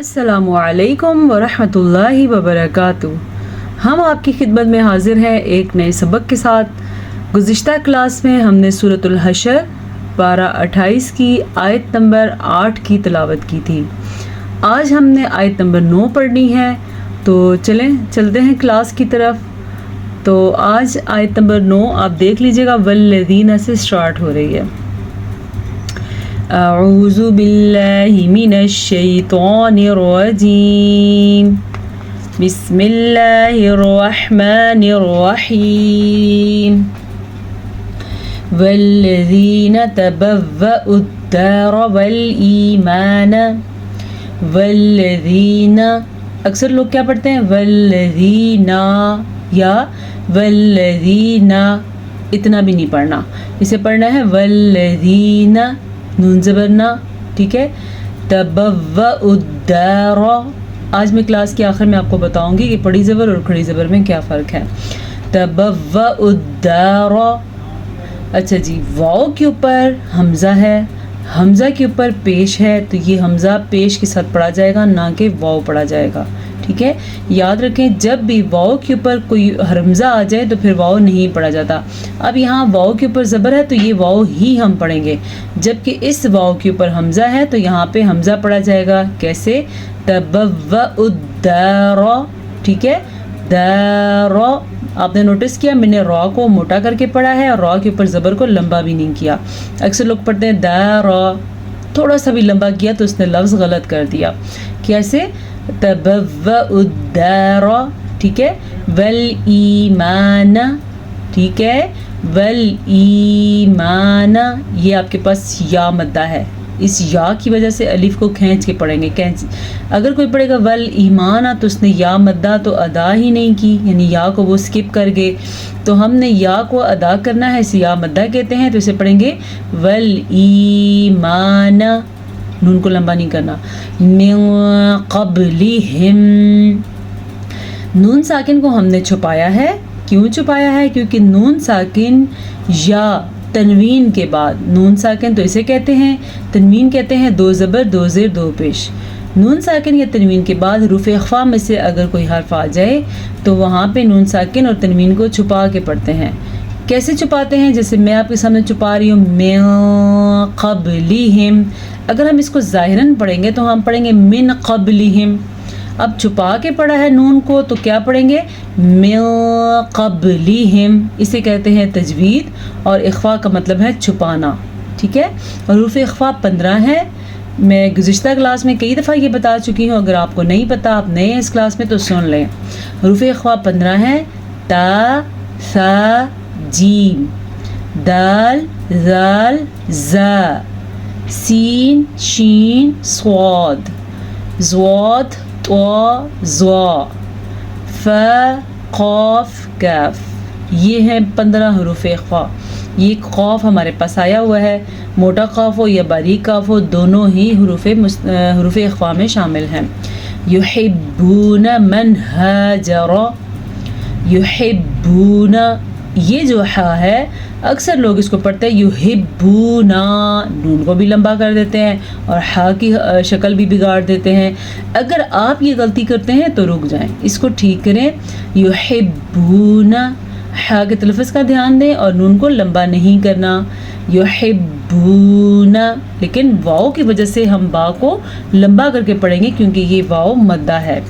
अस्सलामुअलैकुम वरहमतुल्लाहि वबरकातुहू। हम आपकी खिदमत में हाजिर हैं एक नए सबक के साथ। गुज़िश्ता क्लास में हमने सूरतुल हशर पारा 28 की आयत नंबर 8 की तिलावत की थी। आज हमने आयत नंबर 9 पढ़नी है, तो चलते हैं क्लास की तरफ। तो आज आयत नंबर 9 आप देख लीजिएगा, वल्लज़ीना से स्टार्ट हो रही है। अऊज़ु बिल्लाहि मिनश शैतानिर रजीम, बिस्मिल्लाहिर रहमानिर रहीम। वल्लज़ीना तबव्वउद दार वल ईमान। वल्लज़ीना, अक्सर लोग क्या पढ़ते हैं, वल्लज़ीना या वल्लज़ीना, इतना भी नहीं पढ़ना, इसे पढ़ना है वल्लज़ीना, नून ज़बर ना, ठीक है। तबव्वउद दार, आज मैं क्लास के आखिर में आपको बताऊंगी कि बड़ी ज़बर और खड़ी ज़बर में क्या फ़र्क है। तबव्वउद दार। अच्छा जी, वाव के ऊपर हमज़ा है, हमज़ा के ऊपर पेश है, तो ये हमज़ा पेश के साथ पढ़ा जाएगा, ना कि वाव पढ़ा जाएगा, ठीक है। याद रखें, जब भी वाव के ऊपर कोई हमज़ा आ जाए तो फिर वाव नहीं पढ़ा जाता। अब यहाँ वाव के ऊपर ज़बर है तो ये वाव ही हम पढ़ेंगे, जबकि इस वाव के ऊपर हमज़ा है तो यहाँ पे हमज़ा पढ़ा जाएगा। कैसे? तबव्वउद दार, ठीक है। दार, आपने नोटिस किया मैंने रॉ को मोटा करके पढ़ा है और रॉ के ऊपर ज़बर को लंबा भी नहीं किया। अक्सर लोग पढ़ते हैं दार, थोड़ा सा भी लंबा किया तो उसने लफ्ज़ गलत कर दिया। कैसे? तबव्वउद दार, ठीक है। वल ईमान, ठीक है, वल ईमान, ये आपके पास या मद्दा है, इस या की वजह से अलिफ को खींच के पढ़ेंगे। अगर कोई पढ़ेगा वल ईमान तो उसने या मद्दा तो अदा ही नहीं की, यानी या को वो स्किप कर गए। तो हमने या को अदा करना है, इसे या मद्दा कहते हैं, तो इसे पढ़ेंगे वल ईमान, नून को लंबा नहीं करना। मिन क़ब्लिहिम, नून साकिन को हमने छुपाया है। क्यों छुपाया है? क्योंकि नून साकिन या तनवीन के बाद, नून साकिन तो इसे कहते हैं, तनवीन कहते हैं दो ज़बर दो ज़ेर दो पेश। नून साकिन या तनवीन के बाद हुरूफ इख्फा में से अगर कोई हर्फ आ जाए तो वहाँ पे नून साकिन और तनवीन को छुपा के पढ़ते हैं। कैसे छुपाते हैं? जैसे मैं आपके सामने छुपा रही हूँ, मिन क़ब्लिहिम। अगर हम इसको ज़ाहिरन पढ़ेंगे तो हम पढ़ेंगे मिन क़ब्लिहिम। अब छुपा के पढ़ा है नून को तो क्या पढ़ेंगे? मिन क़ब्लिहिम। इसे कहते हैं तजवीद, और इख्फा का मतलब है छुपाना, ठीक है। और हुरूफ इख्फा 15 है। मैं गुज़िश्ता क्लास में कई दफ़ा ये बता चुकी हूँ, अगर आपको नहीं पता, आप नए हैं इस क्लास में तो सुन लें। हुरूफ इख्फा 15 है। ता, सा, जीम, दाल, ज़ाल, ज़ा, सीन, शीन, स्वाद, ज़्वाद, त्वा, ज़्वा, फ़ा, क़ाफ, काफ। ये हैं 15 हुरूफ इख्फा। ये क़ाफ हमारे पास आया हुआ है, मोटा क़ाफ हो या बारीक क़ाफ हो, दोनों ही हुरूफ इख्फा में शामिल हैं। युहिब्बूना मन हाजरा, युहिब्बूना, ये जो हा है अक्सर लोग इसको पढ़ते हैं युहिब्बूना, नून को भी लंबा कर देते हैं और हा की शक्ल भी बिगाड़ देते हैं। अगर आप ये गलती करते हैं तो रुक जाएं, इसको ठीक करें। युहिब्बूना, हा के तलफ़्फ़ुज़ का ध्यान दें और नून को लंबा नहीं करना। युहिब्बूना, लेकिन वाव की वजह से हम बा को लंबा करके पढ़ेंगे क्योंकि ये वाव मद्दा है।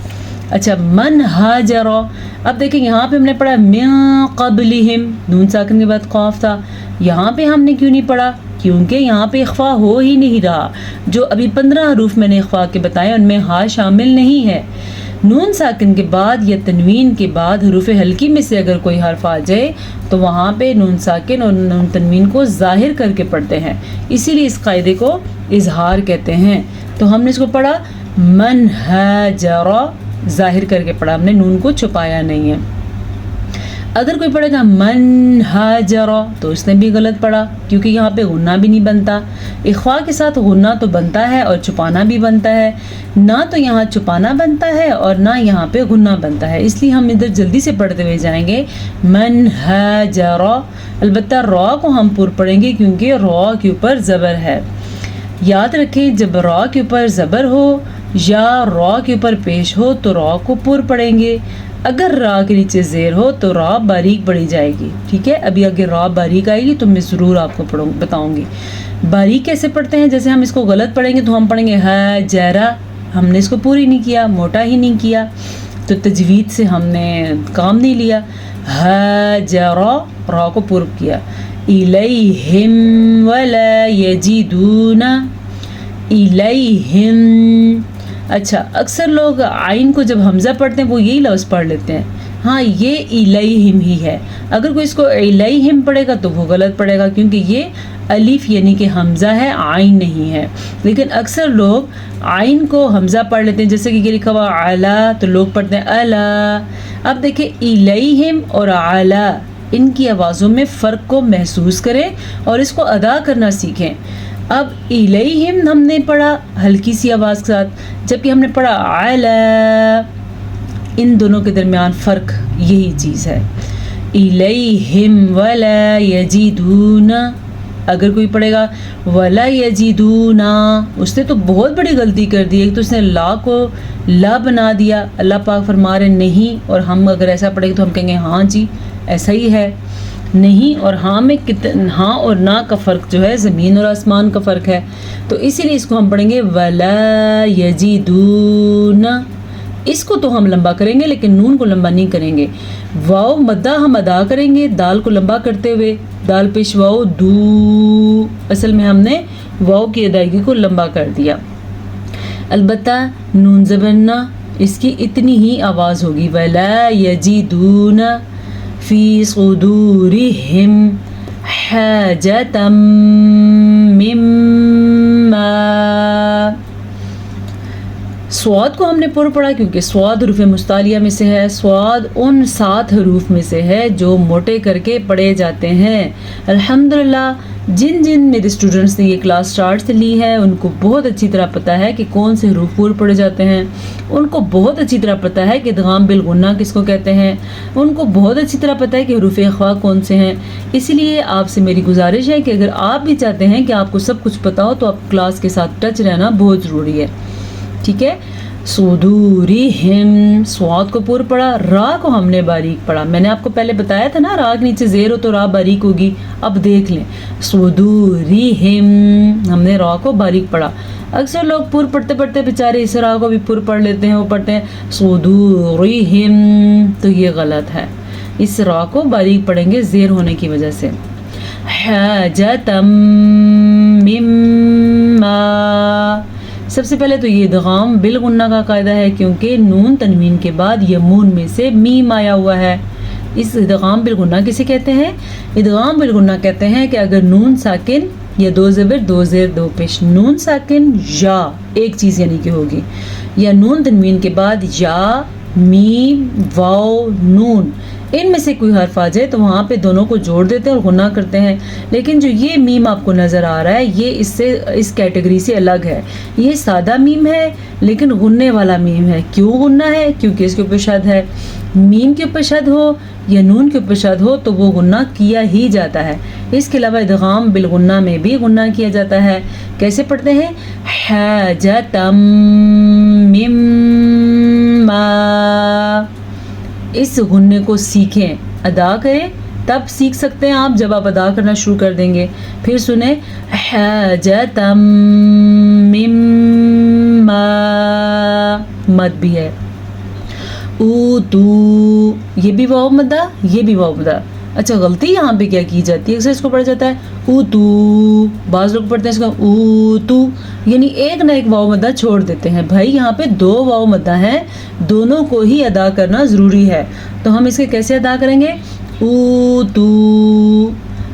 अच्छा, मन हाजरा, अब देखें यहाँ पे हमने पढ़ा मिन क़ब्लिहिम, नून साकिन के बाद क़ाफ था। यहाँ पे हमने क्यों नहीं पढ़ा? क्योंकि यहाँ पे इख्फा हो ही नहीं रहा। जो अभी 15 हरूफ मैंने इख्फा के बताए उनमें हा शामिल नहीं है। नून साकिन के बाद या तनवीन के बाद हुरूफ हल्की में से अगर कोई हर्फ आ जाए तो वहाँ पे नून साकिन और नून तनवीन को ज़ाहिर करके पढ़ते हैं, इसीलिए इस कायदे को इजहार कहते हैं। तो हमने इसको पढ़ा मन हाजरा, ज़ाहिर करके पढ़ा हमने, नून को छुपाया नहीं है। अगर कोई पढ़ेगा मन हाजरा तो उसने भी गलत पढ़ा, क्योंकि यहाँ पे गुन्ना भी नहीं बनता। इख्फा के साथ गुन्ना तो बनता है और छुपाना भी बनता है, ना तो यहाँ छुपाना बनता है और ना यहाँ पे गुन्ना बनता है, इसलिए हम इधर जल्दी से पढ़ते हुए जाएंगे मन हाजरा। अलबत्ता रॉ को हम पुर पढ़ेंगे क्योंकि रॉ के ऊपर ज़बर है। याद रखें, जब रॉ के ऊपर ज़बर हो یا را کے اوپر پیش ہو تو را کو پر پڑھیں گے. اگر را کے نیچے زیر ہو تو را باریک پڑھی جائے گی. ٹھیک ہے, ابھی اگر را باریک آئے گی تو میں ضرور آپ کو بتاؤں گی. باریک کیسے پڑھتے ہیں؟ جیسے ہم اس کو غلط پڑھیں گے تو ہم پڑھیں گے حجرہ, ہم نے اس کو پوری نہیں کیا, موٹا ہی نہیں کیا, تو تجوید سے ہم نے کام نہیں لیا. حجرہ, را کو پر کیا. الیہم ولا یجدون, الیہم. اچھا, اکثر لوگ عین کو جب حمزہ پڑھتے ہیں وہ یہی لفظ پڑھ لیتے ہیں. ہاں, یہ الیہم ہی ہے. اگر کوئی اس کو الیہم پڑھے گا تو وہ غلط پڑھے گا, کیونکہ یہ الف یعنی کہ حمزہ ہے, عین نہیں ہے. لیکن اکثر لوگ عین کو حمزہ پڑھ لیتے ہیں, جیسے کہ یہ لکھا ہوا علا تو لوگ پڑھتے ہیں الا. اب دیکھیں الیہم اور علا, ان کی آوازوں میں فرق کو محسوس کریں اور اس کو ادا کرنا سیکھیں. اب الیہم ہم نے پڑھا ہلکی سی آواز کے ساتھ, جبکہ ہم نے پڑھا علا. ان دونوں کے درمیان فرق یہی چیز ہے. الیہم ولا یجدون, اگر کوئی پڑھے گا ولا یجدون, اس نے تو بہت بڑی غلطی کر دی. ایک تو اس نے لا کو لا بنا دیا. اللہ پاک فرما رہے نہیں, اور ہم اگر ایسا پڑھیں گے تو ہم کہیں گے ہاں جی ایسا ہی ہے. نہیں اور ہاں میں ہاں اور نہ کا فرق جو ہے زمین اور آسمان کا فرق ہے. تو اسی لیے اس کو ہم پڑھیں گے ولا یجدون. اس کو تو ہم لمبا کریں گے لیکن نون کو لمبا نہیں کریں گے. واو مدہ ہم ادا کریں گے دال کو لمبا کرتے ہوئے, دال پیش واو دو, اصل میں ہم نے واو کی ادائیگی کو لمبا کر دیا. البتہ نون زبرنا اس کی اتنی ہی آواز ہوگی, ولا یجدون فی صدورہم حاجۃ مما. سواد کو ہم نے پر پڑھا کیونکہ سواد حروف مستعلیہ میں سے ہے. سواد ان 7 حروف میں سے ہے جو موٹے کر کے پڑھے جاتے ہیں. الحمدللہ جن میرے اسٹوڈنٹس نے یہ کلاس سٹارٹ سے لی ہے ان کو بہت اچھی طرح پتہ ہے کہ کون سے حروف پر پڑھے جاتے ہیں. ان کو بہت اچھی طرح پتہ ہے کہ ادغام بالغنہ کس کو کہتے ہیں. ان کو بہت اچھی طرح پتہ ہے کہ حروف اخفاء کون سے ہیں. اسی لیے آپ سے میری گزارش ہے کہ اگر آپ بھی چاہتے ہیں کہ آپ کو سب کچھ پتہ ہو تو آپ کلاس کے ساتھ ٹچ رہنا بہت ضروری ہے. ٹھیک ہے. صدورہم, سواد کو پر پڑھا, را کو ہم نے باریک پڑھا. میں نے آپ کو پہلے بتایا تھا نا را کے نیچے زیر ہو تو را باریک ہوگی. اب دیکھ لیں صدورہم, ہم نے را کو باریک پڑھا. اکثر لوگ پر پڑھتے پڑھتے بیچارے اس را کو بھی پر پڑھ لیتے ہیں, وہ پڑھتے ہیں صدورہم, تو یہ غلط ہے. اس را کو باریک پڑھیں گے زیر ہونے کی وجہ سے. حاجۃ مما, سب سے پہلے تو یہ ادغام بالغنہ کا قاعدہ ہے کیونکہ نون تنوین کے بعد یمون میں سے میم آیا ہوا ہے. اس ادغام بالغنہ کسے کہتے ہیں؟ ادغام بالغنہ کہتے ہیں کہ اگر نون ساکن یا 2 زبر 2 زیر 2 پیش, نون ساکن یا ایک چیز یعنی کہ ہوگی, یا نون تنوین کے بعد یا میم واو نون, ان میں سے کوئی حرف آ جائے تو وہاں پہ دونوں کو جوڑ دیتے ہیں اور غنہ کرتے ہیں. لیکن جو یہ میم آپ کو نظر آ رہا ہے یہ اس کیٹیگری سے الگ ہے. یہ سادہ میم ہے لیکن غننے والا میم ہے. کیوں غنہ ہے؟ کیونکہ اس کے اوپر شد ہے. میم کے اوپر شد ہو یا نون کے اوپر شد ہو تو وہ غنہ کیا ہی جاتا ہے. اس کے علاوہ ادغام بالغنہ میں بھی غنہ کیا جاتا ہے. کیسے پڑھتے ہیں؟ حاجۃ مما. اس غنے کو سیکھیں, ادا کریں, تب سیکھ سکتے ہیں آپ جب آپ ادا کرنا شروع کر دیں گے. پھر سنیں حاجۃ مما, مد بھی ہے. اوتو, یہ بھی واو مدہ, یہ بھی واو مدہ. اچھا غلطی یہاں پہ کیا کی جاتی ہے؟ اکثر اس کو پڑھا جاتا ہے اوتو, بعض لوگ پڑھتے ہیں اس کو اوتو, یعنی ایک نہ ایک واو مدہ چھوڑ دیتے ہیں. بھائی یہاں پہ 2 واو مدہ ہیں, دونوں کو ہی ادا کرنا ضروری ہے. تو ہم اسے کیسے ادا کریں گے؟ اوتو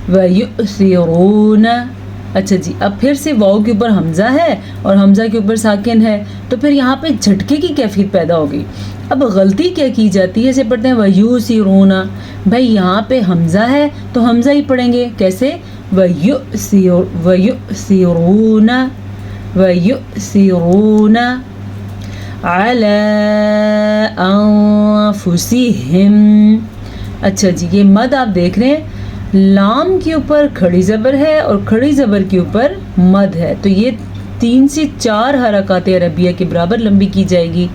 ویؤثرون. اچھا جی, اب پھر سے واو کے اوپر حمزہ ہے اور حمزہ کے اوپر ساکن ہے, تو پھر یہاں پہ جھٹکے کی کیفیت پیدا ہوگی. اب غلطی کیا کی جاتی ہے؟ اسے پڑھتے ہیں ویؤثرون. بھائی یہاں پہ حمزہ ہے تو حمزہ ہی پڑھیں گے. کیسے؟ ویؤثرون ویؤثرون علی انفسہم. اچھا جی, یہ مد آپ دیکھ رہے ہیں, لام کے اوپر کھڑی زبر ہے اور کھڑی زبر کے اوپر مد ہے, تو یہ 3 से 4 हरकत अरबिया के बराबर लंबी की जाएगी।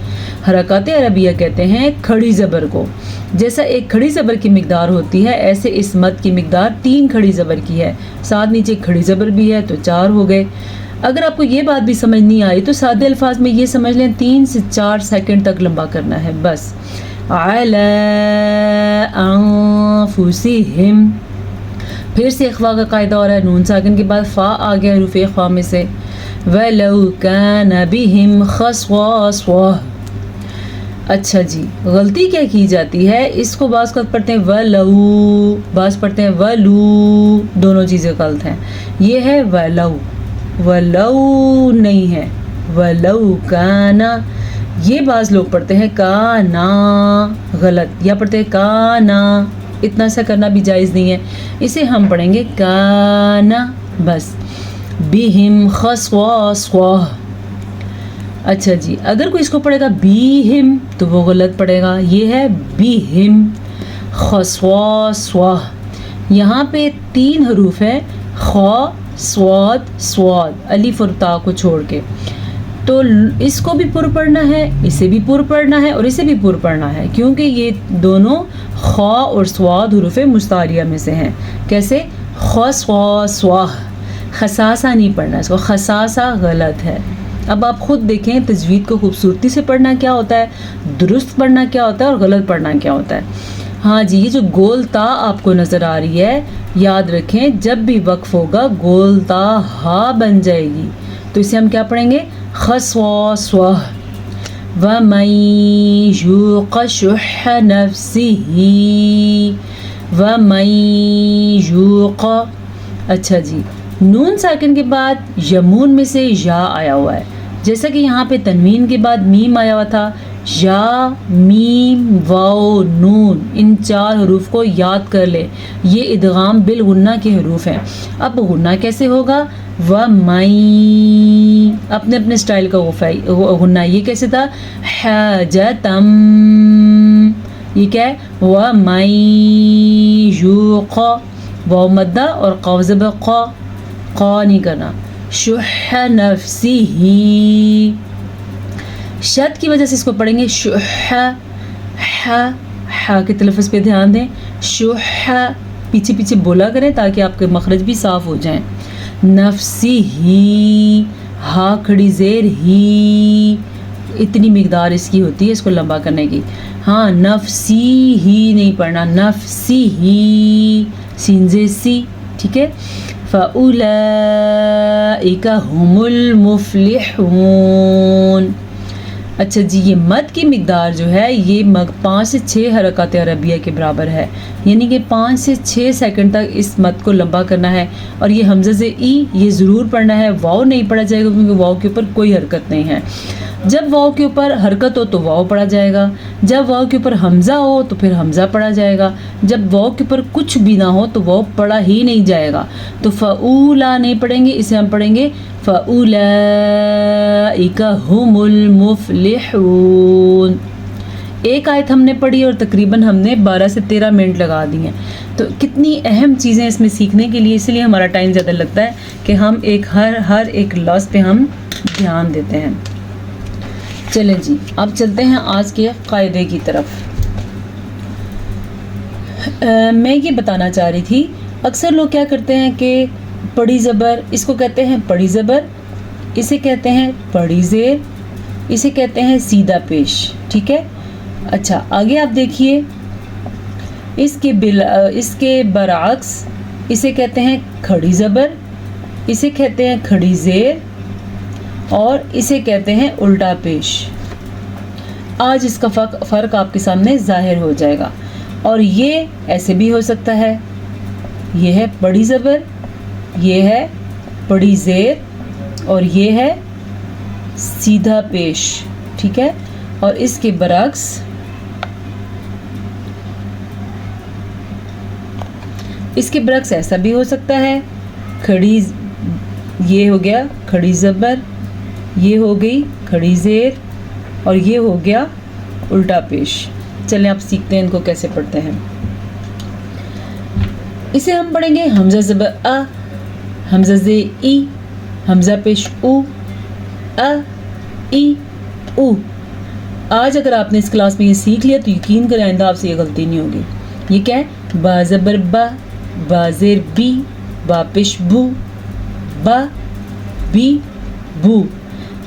हरकत अरबिया कहते हैं खड़ी ज़बर को। जैसा एक खड़ी ज़बर की मिकदार होती है, ऐसे इस मद की मिकदार 3 खड़ी ज़बर की है। साथ नीचे खड़ी ज़बर भी है तो 4 हो गए। अगर आपको ये बात भी समझ नहीं आई तो सादे अल्फाज में ये समझ लें 3 से 4 सेकंड तक लंबा करना है बस। अला अनफुसिहिम, फिर से इख्वा का कायदा हो रहा है, नून साकिन के बाद फ़ा आ गया हरूफ इख्वा में से। वलौ कान बिहिम खस्वास्वा। अच्छा जी, गलती क्या की जाती है, इसको बाज़ का पढ़ते हैं वलऊ, बाज़ पढ़ते हैं वलू, दोनों चीज़ें गलत हैं। ये है वलऊ, वलऊ नहीं है, वलऊ काना। ये बाज़ लोग पढ़ते हैं काना, गलत, या पढ़ते हैं काना, इतना सा करना भी जायज़ नहीं है। इसे हम पढ़ेंगे काना बस। बिहिम खस्वास्वा। अच्छा जी, अगर कोई इसको पढ़ेगा बीहिम तो वो गलत पढ़ेगा। ये है बीहिम खस्वास्वा। यहाँ पे 3 हरूफ हैं, ख स्वाद स्वाद, अलिफ और ता को छोड़ के। तो इसको भी पुर पढ़ना है, इसे भी पुर पढ़ना है और इसे भी पुर पढ़ना है, क्योंकि ये दोनों ख और स्वाद हरूफ मुस्तारिया में से हैं। कैसे? ख स्वा स्वा। खसासा नहीं पढ़ना इसको, खसासा गलत है। अब आप खुद देखें तजवीद को खूबसूरती से पढ़ना क्या होता है, दुरुस्त पढ़ना क्या होता है और गलत पढ़ना क्या होता है। हाँ जी, ये जो गोल ता आपको नज़र आ रही है, याद रखें जब भी वक्फ होगा गोल ता हा बन जाएगी। तो इसे हम क्या पढ़ेंगे? खस्वा स्वा। वमन युक़ शुह्ह नफ्सिही, वमन युक़। अच्छा जी, नून साकिन के बाद यमून में से या आया हुआ है, जैसा कि यहाँ पे तनवीन के बाद मीम आया हुआ था। या मीम वाओ नून, इन 4 हरूफ को याद कर ले, ये इदगाम बिल गुन्ना के हरूफ हैं। अब गुन्ना कैसे होगा? व मई, अपने अपने स्टाइल का गुन्ना। ये कैसे था? हजतम, ये क्या है? व मई युक़, वाओ मद्दा और क़ाज़ब क़ा नहीं करना। शुह्ह नफ्सिही, शद की वजह से इसको पढ़ेंगे शुह्ह, हा के तलफ़्फ़ुज़ पे ध्यान दें। शुह्ह पीछे पीछे बोला करें ताकि आपके मखरज भी साफ़ हो जाएं। नफ्सिही, हा खड़ी ज़ेर ही, इतनी मिकदार इसकी होती है इसको लंबा करने की। हाँ, नफ्सी ही नहीं पढ़ना, नफ्सी ही, सीनज़े सी, ठीक है। फ़उलाइका हुमुल मुफ़्लिहून। अच्छा जी, ये मद की मिकदार जो है ये 5 से 6 हरकत अरबिया के बराबर है, यानी कि 5 से 6 सेकंड तक इस मद को लंबा करना है। और ये हमज़ा से ई ये ज़रूर पढ़ना है, वाव नहीं पढ़ा जाएगा क्योंकि वाव के ऊपर कोई हरकत नहीं है। जब वाव के ऊपर हरकत हो तो वाव पढ़ा जाएगा, जब वाव के ऊपर हमज़ा हो तो फिर हमज़ा पढ़ा जाएगा, जब वाव के ऊपर कुछ भी ना हो तो वाव पढ़ा ही नहीं जाएगा। तो फ़ऊला नहीं पढ़ेंगे, इसे हम पढ़ेंगे फ़उलाइका हुमुल मुफ़्लिहून। एक आयत हमने पढ़ी और तकरीबन हमने 12 से 13 मिनट लगा दिए हैं। तो कितनी अहम चीज़ें इसमें सीखने के लिए, इसलिए हमारा टाइम ज़्यादा लगता है कि हम एक हर एक लफ्ज़ पे हम ध्यान देते हैं। चलें जी, अब चलते हैं आज के कायदे की तरफ। मैं ये बताना चाह रही थी, अक्सर लोग क्या करते हैं कि पड़ी ज़बर, इसको कहते हैं पड़ी ज़बर, इसे कहते हैं पड़ी ज़ेर, इसे कहते हैं सीधा पेश, ठीक है। अच्छा, आगे आप देखिए, इसके बरअक्स इसे कहते हैं खड़ी ज़बर, इसे कहते हैं खड़ी ज़ेर और इसे कहते हैं उल्टा पेश। आज इसका फ़र्क आपके सामने ज़ाहिर हो जाएगा। और ये ऐसे भी हो सकता है, ये है बड़ी ज़बर, ये है बड़ी ज़ेर और ये है सीधा पेश, ठीक है। और इसके बरअक्स ऐसा भी हो सकता है, खड़ी, ये हो गया खड़ी ज़बर, ये हो गई खड़ी ज़ेर और ये हो गया उल्टा पेश। चलें आप सीखते हैं इनको कैसे पढ़ते हैं। इसे हम पढ़ेंगे हमज़ा ज़बर अ, हमज़ा ज़े ई, हमज़ा पेश उ, ای او. آج اگر آپ نے اس کلاس میں یہ سیکھ لیا تو یقین کریں آئندہ آپ سے یہ غلطی نہیں ہوگی. یہ کیا ہے؟ با زبر با، با زیر بی، با پیش بو، با بی بو.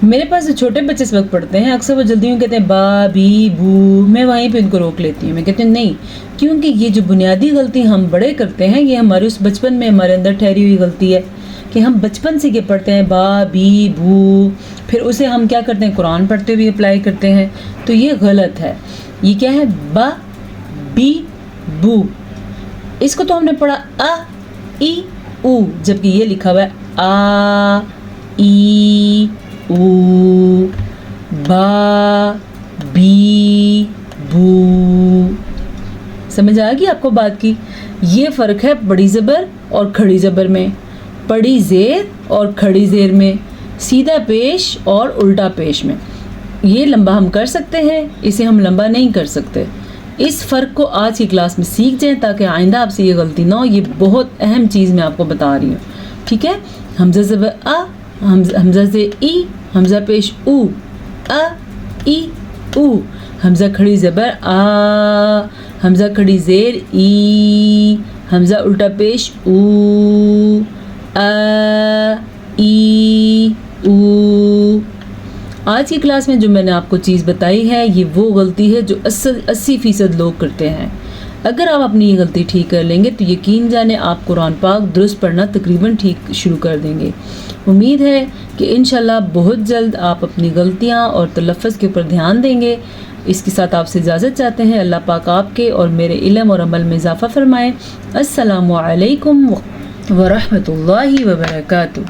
میرے پاس جو چھوٹے بچے اس وقت پڑھتے ہیں اکثر وہ جلدی میں کہتے ہیں با بی بو. میں وہیں پہ ان کو روک لیتی ہوں. میں کہتی ہوں نہیں، کیونکہ یہ جو بنیادی غلطی ہم بڑے کرتے ہیں یہ ہمارے اس بچپن میں ہمارے اندر ٹھہری ہوئی غلطی ہے کہ ہم بچپن سے یہ پڑھتے ہیں با بی بو، پھر اسے ہم کیا کرتے ہیں قرآن پڑھتے ہوئے اپلائی کرتے ہیں. تو یہ غلط ہے. یہ کیا ہے؟ با بی بو. اس کو تو ہم نے پڑھا ا ای او، جبکہ یہ لکھا ہوا ہے آ ای او، با بی بو. سمجھ آ گئی آپ کو بات کی؟ یہ فرق ہے بڑی زبر اور کھڑی زبر میں، پڑی زیر اور کھڑی زیر میں، سیدھا پیش اور الٹا پیش میں. یہ لمبا ہم کر سکتے ہیں، اسے ہم لمبا نہیں کر سکتے. اس فرق کو آج کی کلاس میں سیکھ جائیں تاکہ آئندہ آپ سے یہ غلطی نہ ہو. یہ بہت اہم چیز میں آپ کو بتا رہی ہوں. ٹھیک ہے؟ حمزہ زبر آ، حمزہ سے ای، حمزہ پیش او، ا ای او. حمزہ کھڑی زبر آ، حمزہ کھڑی زیر ای، حمزہ الٹا پیش او، ا ای او. آج کی کلاس میں جو میں نے آپ کو چیز بتائی ہے یہ وہ غلطی ہے جو 80% لوگ کرتے ہیں. اگر آپ اپنی یہ غلطی ٹھیک کر لیں گے تو یقین جانیں آپ قرآن پاک درست پڑھنا تقریباً ٹھیک شروع کر دیں گے. امید ہے کہ انشاءاللہ بہت جلد آپ اپنی غلطیاں اور تلفظ کے اوپر دھیان دیں گے. اس کے ساتھ آپ سے اجازت چاہتے ہیں. اللہ پاک آپ کے اور میرے علم اور عمل میں اضافہ فرمائے. السلام علیکم ورحمۃ اللہ وبرکاتہ.